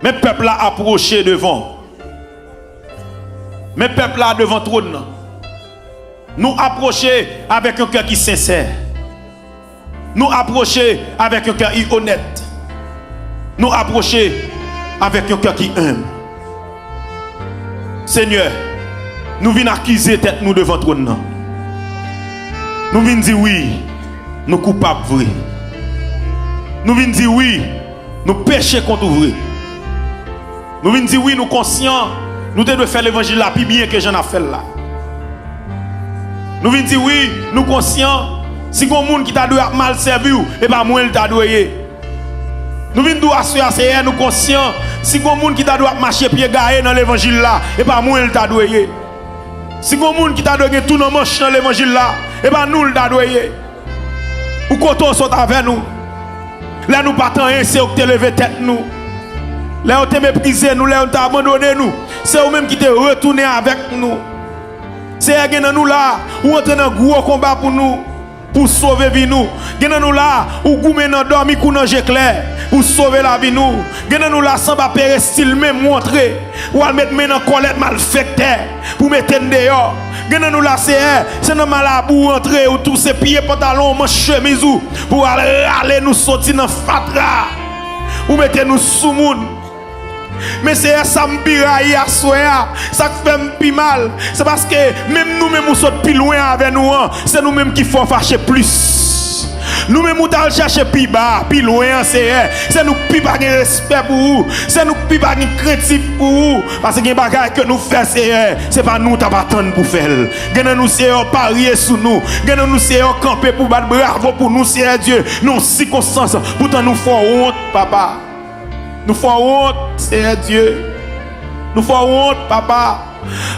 Mais peuple a approché devant. Mais peuple là devant trône. Nous approcher avec un cœur qui est sincère. Nous approcher avec un cœur qui est honnête. Nous approcher avec un cœur qui est humble. Seigneur, nous venons accuser tête nous devant trône. Nous venons dire oui, nous coupables vrai. Nous venons dire oui, nous péchons contre vrai. Nous venons dire oui, nous conscients, nous devons faire l'évangile là plus bien que j'en ai fait là. Nous venons dire oui, nous conscients, si il y a un monde qui t'a mal servi, et pas moi il t'a doué. Nous venons dire à nous conscients, si il y a un monde qui t'a marcher pied gaé dans l'évangile là, et pas moi il t'a doué. Si il y a un monde qui t'a donné tout nos manches dans l'évangile là, et pas nous il t'a doué. Ou quand on saute avec nous, là nous partons et c'est que tu levé tête nous. Là on t'a méprisé nous, là on t'a abandonné nous. C'est eux même qui t'es retourné avec nous. C'est eux nous là, ou on dans un gros combat pour nous, pour sauver vie nous. Nous là, ou goumé dans dormi kou dans clair, pour sauver la vie nous. Nous là, sans pas périr style même montrer, ou à mettre dans colette malfecté, pour mettre dehors. Nous là, c'est dans malabou entrer, ou tous ces pieds, pantalons, manches, chemise, pour aller nous sortir dans fatra, ou mettre nous sous moun. Mais c'est ça me piraille à soya, ça fait me plus mal. C'est parce que même nous-mêmes nous sommes plus loin avec nous, c'est nous-mêmes qui faut fâcher plus. Nous-mêmes nous allons chercher plus bas, plus loin, c'est nous plus pas de respect pour vous, c'est nous plus pas de critique pour vous. Parce que les bagages que nous faisons, c'est pas nous qui attendons pour faire. Nous c'est parier sur nous, nous c'est camper pour battre bravo pour nous, c'est Dieu. Non, circonstances, pourtant nous faisons honte, papa. Nous faisons honte, c'est Dieu. Nous faisons honte, papa.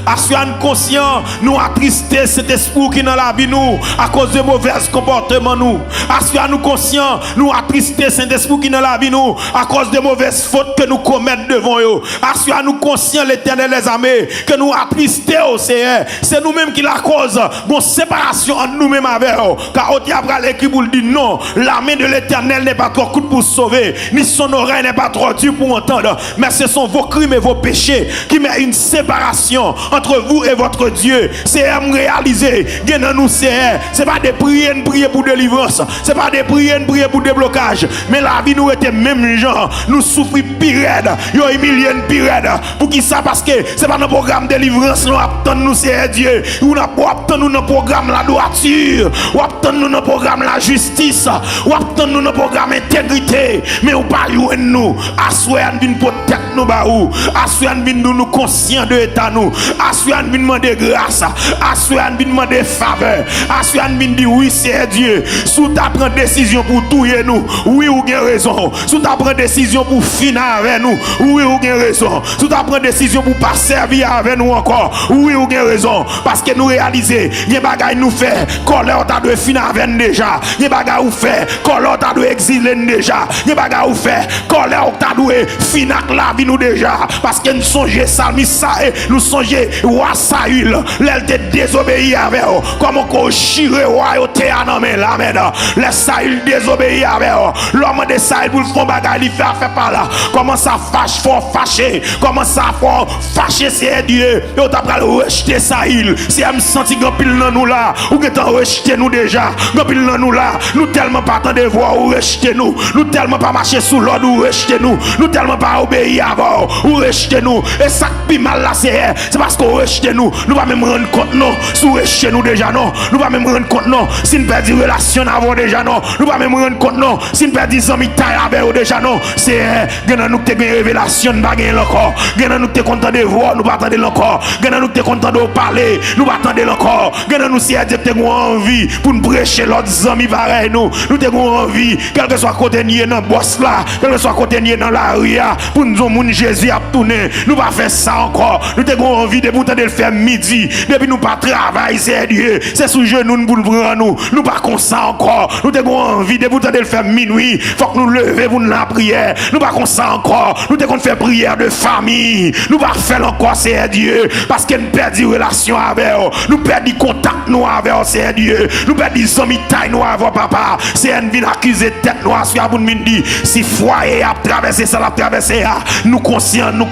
Assurez-nous conscients, nous attristés cet esprit qui est dans la vie nous à cause de mauvais comportements nous. Assurez-nous conscients, nous attristés cet esprit qui est dans la vie nous à cause de mauvaises fautes que nous commettons devant eux. Assurez-nous conscients, l'Éternel les amis, que nous attristés au Seigneur. C'est nous-mêmes qui la cause de séparation entre nous-mêmes avec eux. Car au diable l'écrit pour le dire non, la main de l'Éternel n'est pas trop courte pour sauver, ni son oreille n'est pas trop dure pour entendre. Mais ce sont vos crimes et vos péchés qui mettent une séparation entre vous et votre Dieu. C'est à me réaliser. Nous c'est pas des prières pour délivrance, c'est pas des prières pour déblocage, mais la vie nous était même gens. Nous souffrons pire, yo humilié pire. Pour qui ça? Parce que c'est pas notre programme de délivrance nous attendons nous c'est Dieu. Ou attendons nous notre programme la droiture, ou attendons nous notre programme la justice, ou attendons nous notre programme intégrité, mais ou pas nous. Assoyez nous pour tête nous baou, assoyez nous conscients de l'état nous. Assurez-nous de demander grâce, assurez-nous de demander faveur, assurez-nous de dire oui c'est Dieu. Sous ta prendre décision pour tuer nous, oui ou bien raison. Sous ta prendre décision pour finir avec nous, oui ou bien raison. Sous ta prendre décision pour pas servir avec nous encore, oui ou bien raison. Parce que nous réaliser, les bagailles nous fait, colère t'a dû finir avec nous déjà. Les bagailles nous fait, colère t'a dû exiler nous déjà. Les bagailles nous fait, colère t'a dû finir la vie nous déjà. Parce que nous songeons Salmis ça et nous songeons roi Saül, l'elle te désobéit avec eux. Comment qu'on chire royauté à nommer la merde. Les Saül désobéit avec eux. L'homme de Saül pour le fond bagaille, il fait par là. Comment ça fâche, faut fâcher. Comment ça faut fâcher, c'est Dieu. Et on t'a pas rejeté Saül. Si elle me sentit grand pile dans nous là, ou que t'en rejeté nous déjà. Grand pile dans nous là, nous tellement pas attendre voir ou rejeter nous. Nous tellement pas marcher sous l'ordre ou rejeter nous. Nous tellement pas obéir avant ou rejeter nous. Et ça qui mal là c'est parce qu'on rejette nous. Nous pas même rendre compte non. Sous rejeter nous déjà non. Nous pas même rendre compte non. Si nous perdons relation avant déjà non. Nous pas même rendre compte non. Si nous perdons amis taille avec eux déjà non. C'est gagnant nous te gagne révélation nous pas gagner encore. Gagnant nous te content de voir nous pas attendre encore. Gagnant nous te content de parler nous pas attendre encore. Gagnant nous si Dieu te envie pour nous prêcher l'autre amis pareil nous. Nous te envie quel que soit côté nier dans boss là, quel que soit côté nier dans la rue pour nous monde Jésus a tourner. Nous pas faire ça encore. Nous te envie de pourtant de le faire midi. Depuis nous pas travail, c'est Dieu. C'est sous genou nous pour nous prendre nous pas comme ça encore. Nous avons envie de pourtant de le faire minuit. Faut que nous lever pour la prière. Nous pas comme ça encore. Nous devons faire prière de famille. Nous pas faire encore, c'est Dieu. Parce que nous perdons relation avec eux. Nous perdons contact nous avec eux, c'est Dieu. Nous perdons amis taille nous avec papa. C'est un vin accusé tête noire sur la dit si foyer a traversé ça, l'a traversé. Nous conscients, nous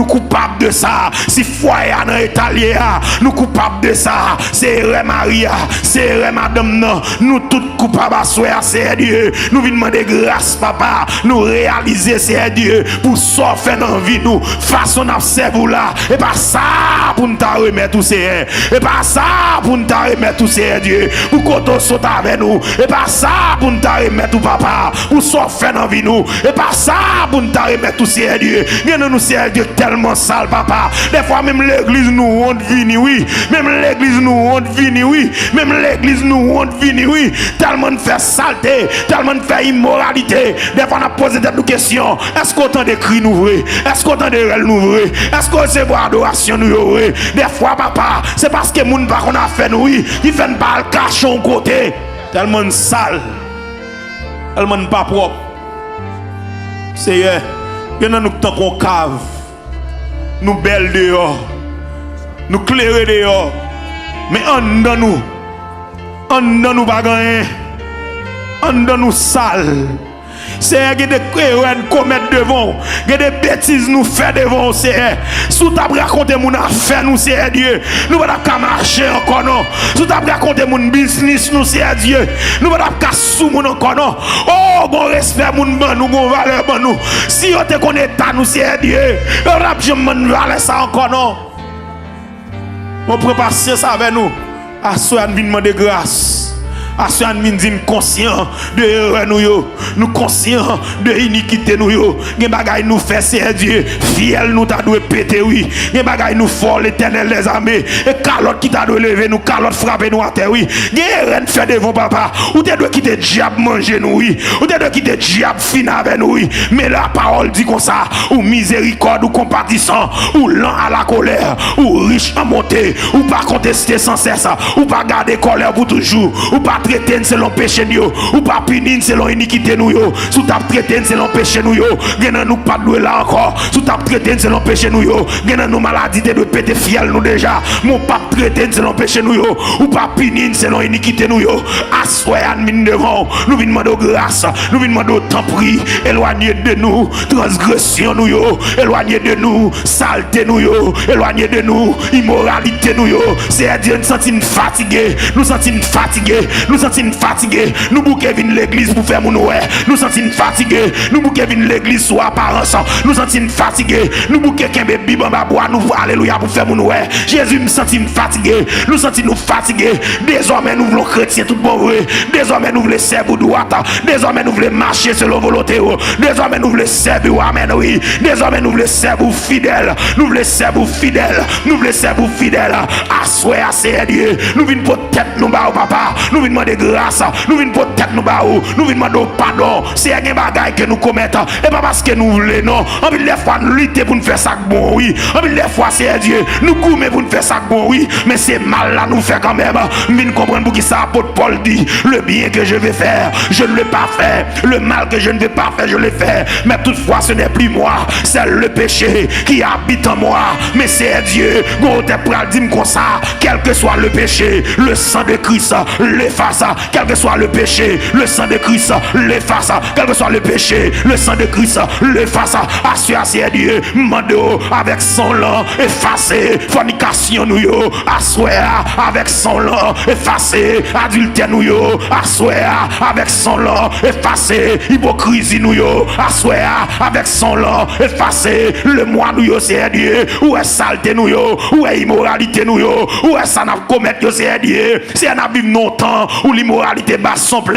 coupables de ça. Si foyer a dans Italie, nous coupables de ça. C'est Maria, c'est madame, non. Nous tous coupables à soi, c'est Dieu. Nous venons demander grâce, papa. Nous réaliser, c'est Dieu. Pour sortir dans la vie, nous façon à servir là. Et pas ça pour nous remettre tout c'est. Et pas ça pour nous remettre tout c'est Dieu. Pour qu'on saute avec nous. Et pas ça pour nous remettre tout papa. Pour sortir dans la vie, nous. Et pas ça pour nous remettre tout c'est Dieu. Nous c'est Dieu tellement sale, papa. Des fois, même l'église nous honte vini, oui. Même l'église nous honte vini, oui. Même l'église nous honte vini, oui. Tellement de faire saleté, tellement de faire immoralité. Des fois, on a posé des questions. Est-ce qu'autant de cris nous vrai? Est-ce qu'autant de rêves nous vrai? Est-ce qu'on se voit adoration nous vrai? Des fois, papa, c'est parce que moun pas qu'on a fait nous, oui. Qui fait une balle cachon côté. Tellement de sale. Tellement de pas propre. C'est bien nous tant qu'on cave. Nous belles dehors. Nous clairer dehors. Mais en dedans nous pas gagner. En dedans nous sale. C'est des erreurs commettre devant, des bêtises nous faire devant, c'est sous ta raconter mon affaire nous c'est Dieu. Nous pas qu'à marcher encore non. Sous ta raconter mon business nous c'est Dieu. Nous pas qu'à sous mon encore non. Oh bon respect mon ban nous bon valeur ban nous. Si on te connaît ta nous c'est Dieu. On a jamais valeur ça encore non. On prépare ça avec nous. À soi nous demander grâce. À ce moment nous conscients de erreur nous conscients de iniquité nous gen bagay nous fait c'est Dieu fiel nous t'a dû péter oui gen bagay nous fort l'Éternel des armées et calotte qui t'a dû lever nous calotte frapper nous à terre oui gen rien fait devant papa ou t'as dû quitter diable manger nous oui ou t'as dû quitter diable finir avec nous oui mais la parole dit comme ça ou miséricorde ou compatissant ou lent à la colère ou riche en montée ou pas contester sans cesse ou pas garder colère pour toujours ou pas traiter selon péché nous ou pas punir selon iniquité nous sous ta traiter selon péché nous gen nous pas doué là encore sous ta traiter selon péché nous gen nous maladie de péter fiel nous déjà mon pas traiter selon péché nous ou pas punir selon iniquité nous assoy admin devant nous venons demander grâce nous venons demander temps pris éloigner de nous transgression nous éloigner de nous saleté nous éloigner de nous immoralité nous c'est Dieu nous sentir fatigué nous fatigués nous bouquer vinn l'église pour faire mon ouais nous sentir fatigués nous bouquer vinn l'église sur apparence nous sentir fatigués nous bouquer kembe bible en bois nous alléluia pour faire mon ouais Jésus me sentir fatigué nous sentir nous fatigués désormais nous voulons chrétiens tout bon vrai désormais nous voulons servir droite désormais nous voulons marcher selon volonté désormais nous voulons servir amen oui désormais nous voulons servir fidèle nous voulons servir fidèle nous voulons servir fidèle assoyer à Dieu nous venons pour tête nous ba papa nous venons demander grâce nous venons pour tête nous ba nous venons demander pardon c'est un bagage que nous commettons et pas parce que nous voulons non on veut les fois lutter pour nous faire ça bon oui on veut les fois c'est Dieu nous gourmer pour nous faire ça bon oui mais c'est mal là nous fait quand même nous venons comprendre pour qui ça apôtre Paul dit le bien que je vais faire je ne l'ai pas fait le mal que je ne vais pas faire je l'ai fait mais toutefois ce n'est plus moi c'est le péché qui habite en moi mais c'est Dieu bon t'es prêt à dire comme ça quel que soit le péché le sang de Christ l'efface quel que soit le péché le sang de Christ l'efface quel que soit le péché le sang de Christ l'efface assurer Dieu mando avec son lang effacé fornication nous yo assurer avec son lang effacé adultère nous yo assurer avec son lang effacé hypocrisie nous yo assurer avec son lang effacé le moi nous yo c'est Dieu ou est saleté nous yo ou est immoralité nous yo ou est ça n'a commettre yo c'est Dieu c'est n'a vivre longtemps où l'immoralité bat son plein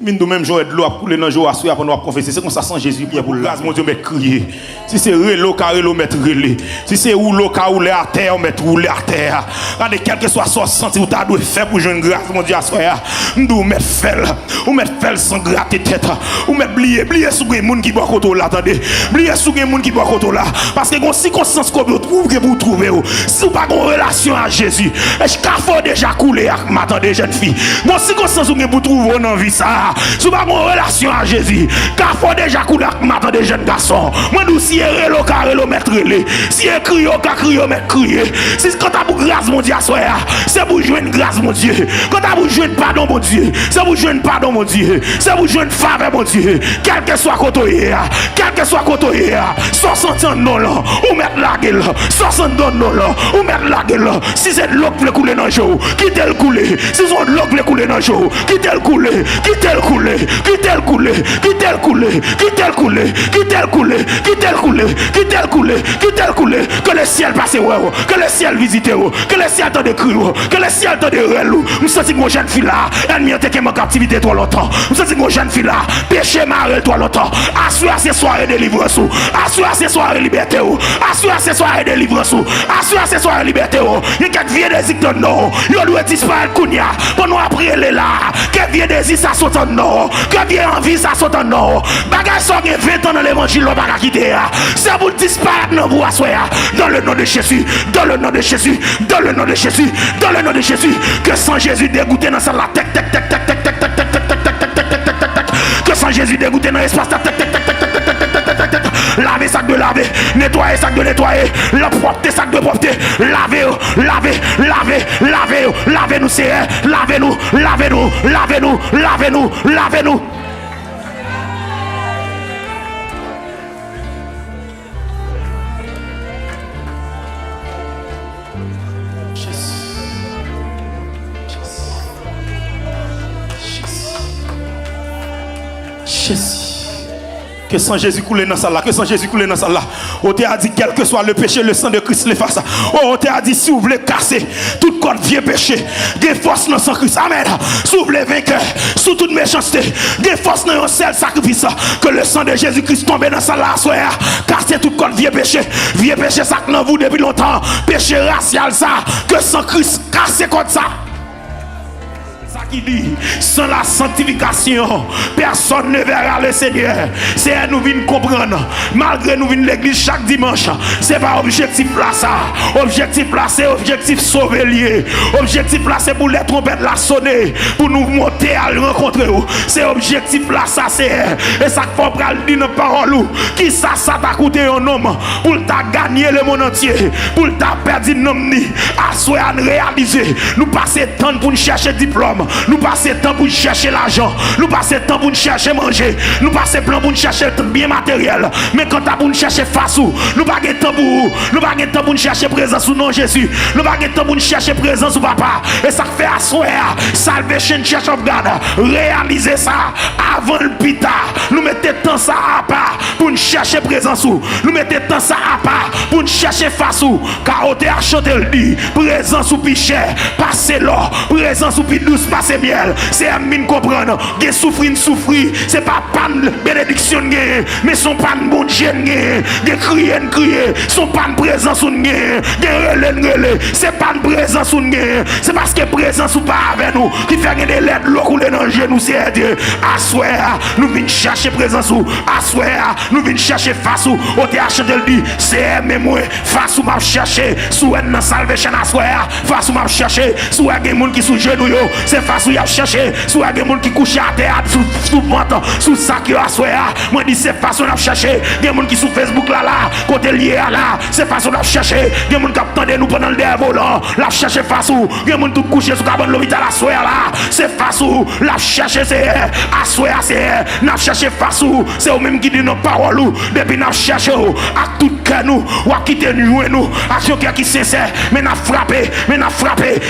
Mine de même j'aurais de l'eau à couler dans le jour à soir pour nous confesser. C'est comme ça sans Jésus prier pour grâce mon Dieu mettre crier. Si c'est relo carrelo mettre relé. Si c'est ou l'eau rouler à terre mettre rouler à terre. Regardez quel que soit son senti ou t'as dû faire pour jouer une grâce mon Dieu à soir. Nous mettre fel ou mettre fel sans gratter tête. Ou mettre blier sous les monde qui boit côté là attendez. Blier sous les monde qui boit côté là parce que gon circonstance qu'on trouve que vous trouvez si vous pas en relation à Jésus. Est-ce qu'il faut déjà couler avec m'attendez jeune fille. Gon circonstance que vous trouvez dans vie ça. Si vous avez une relation à Jésus, car faut déjà couler avec matin des jeunes garçons. Moi, nous, si vous carré, mettre relé. Si vous criez, mettre crier. Si quand vous avez grâce, mon Dieu, c'est vous jouer une grâce, mon Dieu. Quand vous jouez pardon, mon Dieu. C'est vous jouer pardon, mon Dieu. C'est vous jouer faveur, mon Dieu. Quel que soit côté, quel que soit côté, 60 ans, non, là, ou mettre la gueule. 60 ans, non, là, ou mettre la gueule. Si c'est de l'eau qui veut couler dans le jour, quittez le couler. Si c'est de l'eau qui veut couler dans le jour, quittez le couler. Quittez le couler, quittez le couler, quittez le couler, quittez le couler, quittez le couler, quittez le couler, quittez le couler, quittez le couler, que le ciel passe, que le ciel visite, que le ciel t'en décrit, que le ciel t'en dérèle. Je sens que mon jeune fille là, elle m'y a été en captivité trop longtemps. Je sens que mon jeune fille là, péché marre trop longtemps. Assure ces soirées de délivrance, assure ces soirées de liberté, assure ces soirées de délivrance, assure ces soirées de liberté. Il y a quelques vieux désirs de non, il doit disparaître Kounia, pour nous apprendre là, que vieux désirs ça saute en non, que vieux envie ça saute en non. Bagage sont 20 ans dans l'évangile, on va pas quitter. Ça vous disparaître dans vous assoir, dans le nom de Jésus, dans le nom de Jésus, dans le nom de Jésus, dans le nom de Jésus, que sans Jésus dégoûté dans sa la tec tec tec tec tec tec tec tec tec tec tec tec tec tec tec, que sans Jésus dégoûté dans l'espace tec tec tec tec tec tec tec tec tec tec, laver sac de laver, nettoyer sac de nettoyer, la propreté sac de propreté, laver, laver, laver, laver, laver nous c'est, laver nous, laver nous, laver nous, laver nous, laver nous. Que sans Jésus couler dans ça là, que sans Jésus couler dans ça là. On t'a dit quel que soit le péché, le sang de Christ les fasse. On t'a dit si vous voulez casser tout code vieux péché, des forces dans sang Christ. Amen. Si vous voulez vaincre sous toute méchanceté, des forces dans un seul sacrifice, que le sang de Jésus-Christ tombe dans ça là, soit casser tout code vieux péché ça que dans vous depuis longtemps, péché racial ça, que sans Christ casser comme ça. Qui dit, sans la sanctification, personne ne verra le Seigneur. C'est nous venons comprendre, malgré nous venons l'église chaque dimanche, c'est pas objectif là ça. Objectif là c'est objectif sauver lié. Objectif là c'est pour les trompettes la sonner, pour nous monter à le rencontrer. C'est objectif là ça c'est. Et ça qu'il faut prendre dire dans parole qui ça t'a coûté un homme pour t'a gagner le monde entier, pour t'a perdu nom ni. À souhait réaliser. Nous passer temps pour nous chercher diplôme. Nous passons le temps pour chercher l'argent. Nous passons le temps pour chercher manger. Nous passons le temps pour chercher bien matériel. Mais quand tu pour chercher face ou, nous pas de temps pour nous pas de temps pour chercher présence ou non Jésus. Nous pas de temps pour chercher présence ou papa. Et ça fait asseoir Salvation Church of God. Réaliser ça avant le pita. Nous mettons temps ça à part pour chercher présence ou. Nous mettons temps ça à part pour chercher face ou. Car on t'a chanté le dit présence ou piché. Passez l'or. Présence ou pi douce passez miel, c'est à mine comprendre. Des souffrir, c'est pas panne bénédiction, mais son panne bon Dieu, des crier, son panne présence, des relais, c'est pas une présence, c'est parce que présence ou pas avec nous qui fait des lettres, l'eau couler dans le genou, c'est Dieu. Assoir, nous venons chercher présence ou, assoir, nous venons chercher face ou, au théâtre de le dit, c'est moi, face ou m'a cherché, sous une salvation, assoir, face ou m'a cherché, sous un monde qui sous genou, c'est face où il a cherché, soit il y a des gens qui couchent à terre, sous ventre, sous sac, moi dis c'est façon de chercher, il y a des gens qui sur Facebook là, côté lié à là, c'est façon de chercher, il y a des gens qui attendent nous pendant le volant, la chercher face où, il y a des gens qui couchent sur le l'hôpital à soir là, c'est face où, la chercher c'est, à soir c'est, n'a cherché face où, c'est eux même qui dit nos paroles, depuis n'a cherché, à tout cœur nous, ou à quitter nous, action qui est sincère, mais n'a frappé,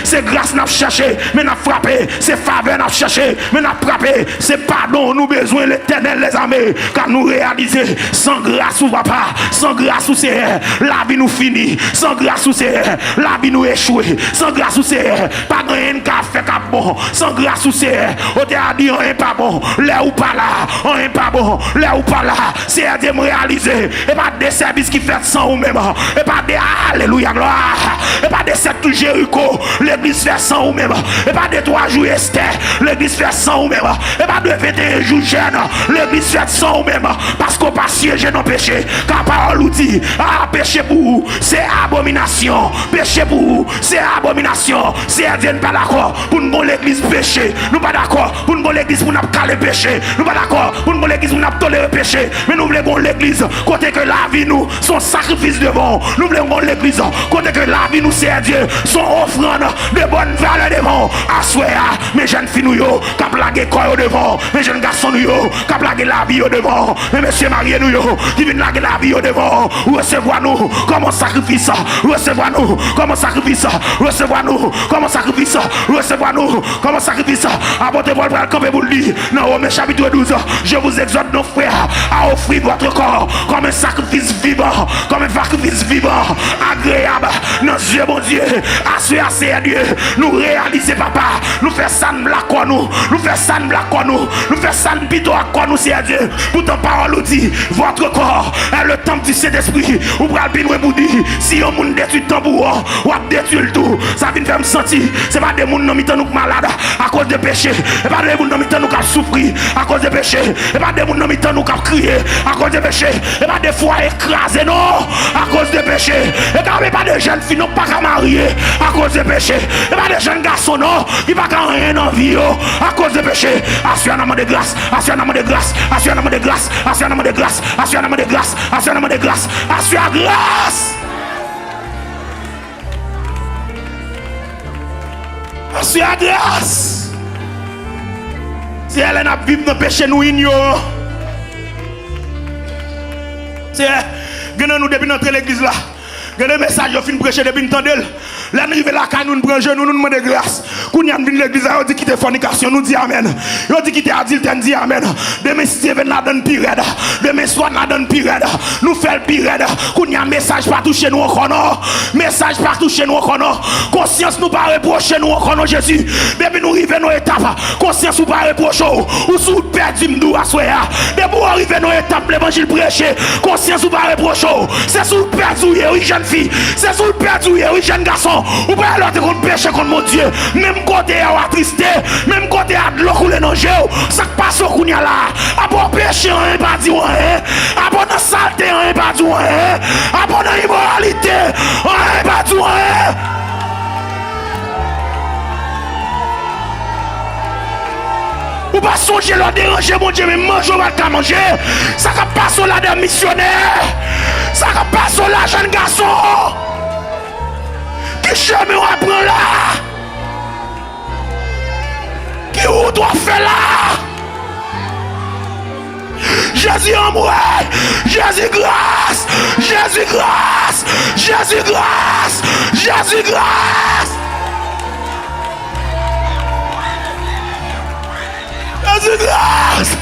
c'est grâce n'a cherché, mais n'a frappé, c'est faveur nous chercher, mais nous frapper, c'est pardon, nous besoin l'Éternel les armées, car nous réaliser sans grâce ou papa, sans grâce ou c'est la vie nous finit, sans grâce ou c'est la vie nous échouer, sans grâce ou c'est pas rien qu'à faire qu'à bon, sans grâce ou c'est on t'a dit on est pas bon, là ou pas là, on est pas bon, là ou pas là, c'est à dire me réaliser, et pas des services qui fait sans ou même, et pas des alléluia gloire, et pas des sept Jéricho, l'église fait sans ou même, et pas des 3 jours Esther, l'église fait sans ou même, et pas de 21 jours jeune, l'église fait sans ou même, parce qu'on pas siéger dans péché, car parole dit, ah péché pour vous, c'est abomination, péché pour vous, c'est abomination, c'est à dire pas d'accord, pour nous l'église péché, nous pas d'accord, pour nous l'église pour nous caler péché, nous pas d'accord, pour nous l'église pour nous tolérer péché, mais nous voulons l'église, côté que la vie nous, son sacrifice devant, nous voulons l'église, côté que la vie nous c'est Dieu, son offrande de bonne valeur devant, assoya, mes jeunes filles nous yo, qui blagué corps devant, mes jeunes garçons nous yo, qui blagué la vie devant, mes messieurs mariés nous yo, qui viennent blaguer la vie devant, recevoir nous comme un sacrifice, recevoir nous comme un sacrifice, recevoir nous comme un sacrifice, recevoir nous comme un sacrifice, apportez-moi le bras comme vous le dites, dans Romains chapitre 12, je vous exhorte nos frères à offrir votre corps comme un sacrifice vivant, comme un sacrifice vivant, agréable, nos yeux mon Dieu, assurez à Dieu, nous réaliser papa, nous faire ça de blague quoi nous faire ça de blague quoi nous faire ça de bidon à quoi nous c'est à Dieu, pour ton parole nous dit, votre corps est le temple du Saint-Esprit, ou bral bin vous dit, si on moun détruit tambour, ou a détruit le tout, ça vient faire me sentir, c'est pas des moun qui nous malades à cause de péché, et pas des moun qui nous souffrir à cause de péché, et pas des moun qui nous crier à cause de péché, et pas des fois écrasés non, à cause de péché, et quand même pas de jeunes filles non pas qu'à marier à cause de péché, et pas des jeunes garçons non, qui pas qu'à rien en vie à cause de péché, assure un amour de grâce, assure un amour de grâce, assure un amour de grâce, assure un amour de grâce, assure un amour de grâce, assure un amour de grâce, assure grâce. Assure grâce. Si elle n'a vivre dans le péché, nous ignorons. C'est nous depuis notre l'église là. Regardez le message, je finis de prêcher depuis une tendelle. Là, nous arrivons là, quand nous prenons genoux, nous demandons grâce. Quand nous venons l'église, on dit quitter fornication, nous dit amen. On dit quitter adultère, nous dit amen. Demain, Steven la donne pire. Demain, Swan la donne pire. Nous faisons pire. Quand il y a un message partout chez nous, encore non. Message partout chez nous, encore non. Conscience nous pas reprocher nous, encore non, Jésus. Depuis nous arrivons nos étapes, conscience nous pas reprocher. Ou sous perdu, nous à soya. Depuis nous arrivons nos étapes, l'évangile prêché. Conscience nous pas reprocher. C'est sous perdu, oui, jeune fille. C'est sous perdu, oui, jeune garçon. Ou pas alors qu'on péché contre mon Dieu. Même côté à attristé, même côté à de l'eau couler dans le jeu. Ça passe au kounya là. À bon péché, on n'est pas dit rien. À bon saleté, on n'est pas dit rien. À bon immoralité, on n'est pas dit rien. Ou pas songer leur déranger, mon Dieu, mais manger, on va pas manger. Ça passe au là des missionnaires. Ça passe au là jeune garçon. Qui chemin on apprend là? Qui ou doit faire là? Jésus en moi, Jésus grâce, Jésus grâce, Jésus grâce, Jésus grâce. Jésus grâce.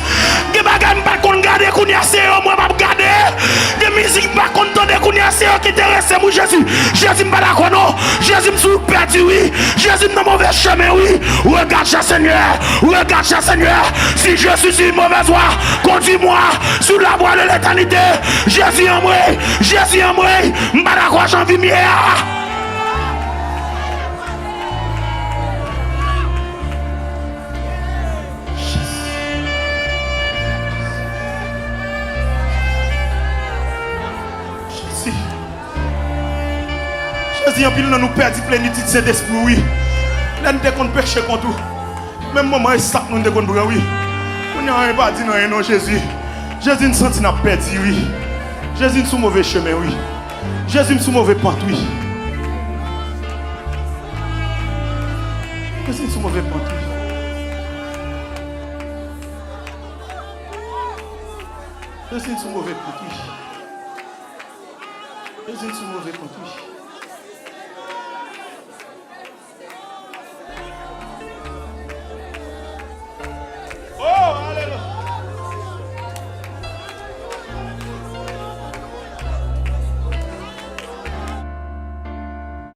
Des bagages pas qu'on garder qu'on y a c'est moi pas garder. Des musiques pas qu'on entendre qu'on y a c'est qui intéresse moi Jésus. Jésus me pas d'accord non. Jésus me sous perdu oui. Jésus dans mauvais chemin oui. Regarde cher Seigneur. Regarde cher Seigneur. Si je suis sur une mauvaise voie, conduis-moi sur la voie de l'éternité. Jésus en moi. Jésus en moi. Me pas d'accord j'en vis mieux. Jésus en pile nous perdons plénitude de cet esprit oui. Là nous devons pécher contre tout. Même moment ça nous devons prendre oui. On n'a pas dit non Jésus. Jésus nous senti n'a perdu oui. Jésus nous sous mauvais chemin oui. Jésus nous sous mauvais pente oui. Jésus nous sous mauvais pente oui. Jésus nous sous mauvais pente oui. Jésus nous sous mauvais pente oui.